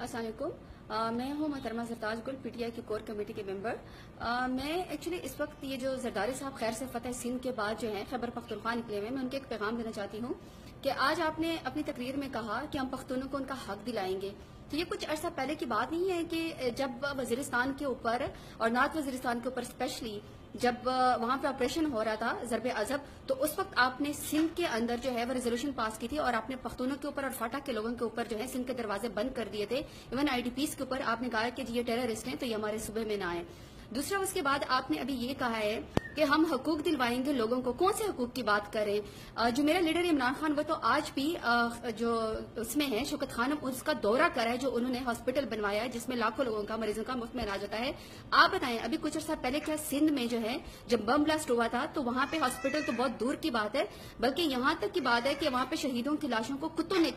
السلام علیکم، میں ہوں محترمہ زرتاج گل، پی ٹی آئی کی کور کمیٹی کے ممبر۔ میں ایکچولی اس وقت یہ جو زرداری صاحب خیر سے فتح سندھ کے بعد جو ہیں خیبر پختونخوا نکلے ہوئے، میں ان کے ایک پیغام دینا چاہتی ہوں کہ آج آپ نے اپنی تقریر میں کہا کہ ہم پختونوں کو ان کا حق دلائیں گے۔ تو یہ کچھ عرصہ پہلے کی بات نہیں ہے کہ جب وزیرستان کے اوپر اور نارتھ وزیرستان کے اوپر اسپیشلی جب وہاں پہ آپریشن ہو رہا تھا ضرب عضب، تو اس وقت آپ نے سندھ کے اندر جو ہے وہ ریزولوشن پاس کی تھی اور آپ نے پختونوں کے اوپر اور فاٹا کے لوگوں کے اوپر جو ہے سندھ کے دروازے بند کر دیے تھے۔ ایون آئی ڈی پیز کے اوپر آپ نے کہا کہ یہ ٹیررسٹ ہیں تو یہ ہمارے صوبے میں نہ آئے۔ دوسرا، اس کے بعد آپ نے ابھی یہ کہا ہے کہ ہم حقوق دلوائیں گے لوگوں کو۔ کون سے حقوق کی بات کریں؟ جو میرا لیڈر عمران خان وہ تو آج بھی جو اس میں ہے شوکت خانم، اس کا دورہ کرا ہے جو انہوں نے ہاسپٹل بنوایا ہے جس میں لاکھوں لوگوں کا مریضوں کا مفت میں علاج ہوتا ہے۔ آپ بتائیں، ابھی کچھ عرصہ پہلے کیا سندھ میں جو ہے جب بم بلاسٹ ہوا تھا تو وہاں پہ ہاسپٹل تو بہت دور کی بات ہے، بلکہ یہاں تک کی بات ہے کہ وہاں پہ شہیدوں کی لاشوں کو کتوں نے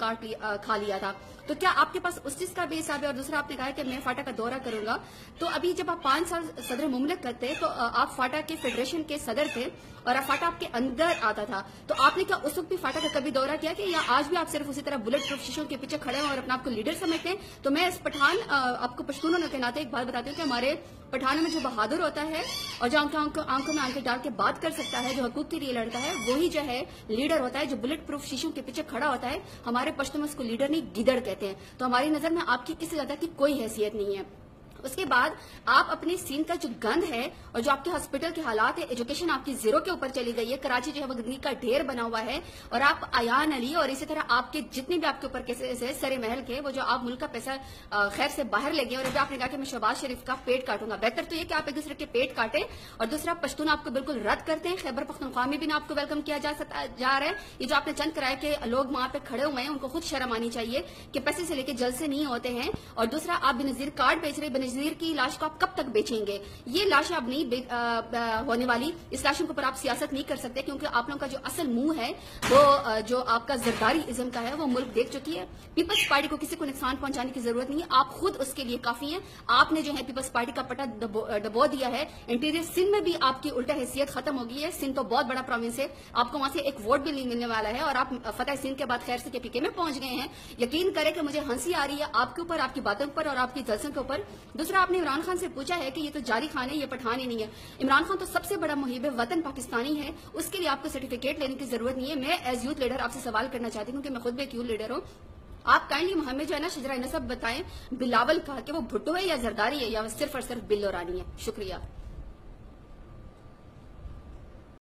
کھا لیا تھا۔ تو کیا آپ کے پاس اس چیز کا بھی حساب ہے؟ اور دوسرا، آپ نے کہا کہ میں فاٹا کا دورہ کروں گا، تو ابھی جب آپ 5 سال صدر مملک کرتے تو آپ فاٹا کے فیڈریشن کے صدر تھے اور فاٹا آپ کے اندر آتا تھا، تو آپ نے کیا اس وقت بھی فاٹا کا کبھی دورہ کیا کہ یا آج بھی آپ صرف اسی طرح بلٹ پروف شیشوں کے پیچھے کھڑے ہیں اور اپنا آپ کو لیڈر سمجھتے ہیں؟ تو میں اس پٹھان آپ کو پشتونوں کے ناطے ایک بات بتاتی ہوں کہ ہمارے پٹھانوں میں جو بہادر ہوتا ہے اور جو آنکھوں میں آنکھیں ڈال کے بات کر سکتا ہے، جو حقوق کے لیے لڑتا ہے، وہی جو ہے لیڈر ہوتا ہے، جو بلٹ پروف شیشوں کے پیچھے کھڑا ہوتا ہے۔ ہمارے پشتوں میں اس کو لیڈر نہیں، گیدڑ کہتے ہیں۔ تو ہماری نظر میں آپ کی اس سے زیادہ کی کوئی حیثیت نہیں ہے۔ اس کے بعد آپ اپنی سندھ کا جو گند ہے اور جو آپ کے ہاسپٹل کے حالات ہے، ایجوکیشن آپ کی زیرو کے اوپر چلی گئی ہے، کراچی جو ہے وہ گندگی کا ڈھیر بنا ہوا ہے، اور آپ ایان علی اور اسی طرح آپ کے جتنے بھی آپ کے اوپر کیسز ہے سر محل کے، وہ جو آپ ملک کا پیسہ خیر سے باہر لے گئے، اور ابھی آپ نے کہا کہ میں شہباز شریف کا پیٹ کاٹوں گا۔ بہتر تو یہ کہ آپ ایک دوسرے کے پیٹ کاٹیں۔ اور دوسرا، پشتون آپ کو بالکل رد کرتے ہیں، خیبر پختونخوا میں بھی نہ آپ کو ویلکم کیا جا رہا ہے۔ یہ جو آپ نے چند کرائے کہ لوگ وہاں پہ کھڑے ہوئے ہیں، ان کو خود شرم آنی چاہیے کہ پیسے سے لے کے جلسے نہیں ہوتے ہیں۔ اور دوسرا، آپ بنظیر کارڈ بیچ رہے، بنظیر کی لاش کو آپ کب تک بیچیں گے؟ یہ لاشیں اب نہیں ہونے والی، اس لاشوں کے اوپر آپ سیاست نہیں کر سکتے، کیونکہ آپ لوگوں کا جو اصل منہ ہے وہ جو آپ کا زرداری ازم کا ہے وہ ملک دیکھ چکی ہے۔ پیپلز پارٹی کو کسی کو نقصان پہنچانے کی ضرورت نہیں ہے، آپ خود اس کے لیے کافی ہیں۔ آپ نے جو ہے پیپلز پارٹی کا پٹا ڈبو دیا ہے۔ انٹیریئر سندھ میں بھی آپ کی الٹا حیثیت ختم ہو گئی ہے۔ سندھ تو بہت بڑا پروونس ہے، آپ کو وہاں سے ایک ووٹ بھی نہیں ملنے والا ہے، اور آپ فتح سندھ کے بعد خیر سے کے پی کے میں پہنچ گئے ہیں۔ یقین کریں کہ مجھے ہنسی آ رہی ہے آپ کے اوپر، آپ کی باتوں پر اور آپ کی جلسوں کے اوپر۔ دوسرا، آپ نے عمران خان سے پوچھا ہے کہ یہ تو جاری خان ہے، یہ پٹھان ہی نہیں ہے۔ عمران خان تو سب سے بڑا محب وطن پاکستانی ہے، اس کے لیے آپ کو سرٹیفکیٹ لینے کی ضرورت نہیں ہے۔ میں ایز یوتھ لیڈر آپ سے سوال کرنا چاہتی ہوں کہ میں خود بھی ایک یوتھ لیڈر ہوں، آپ کائنڈلی ہمیں جو ہے نا شجرہ نسب بتائیں بلاول کا کہ وہ بھٹو ہے یا زرداری ہے یا صرف اور صرف بل اور رانی ہے۔ شکریہ۔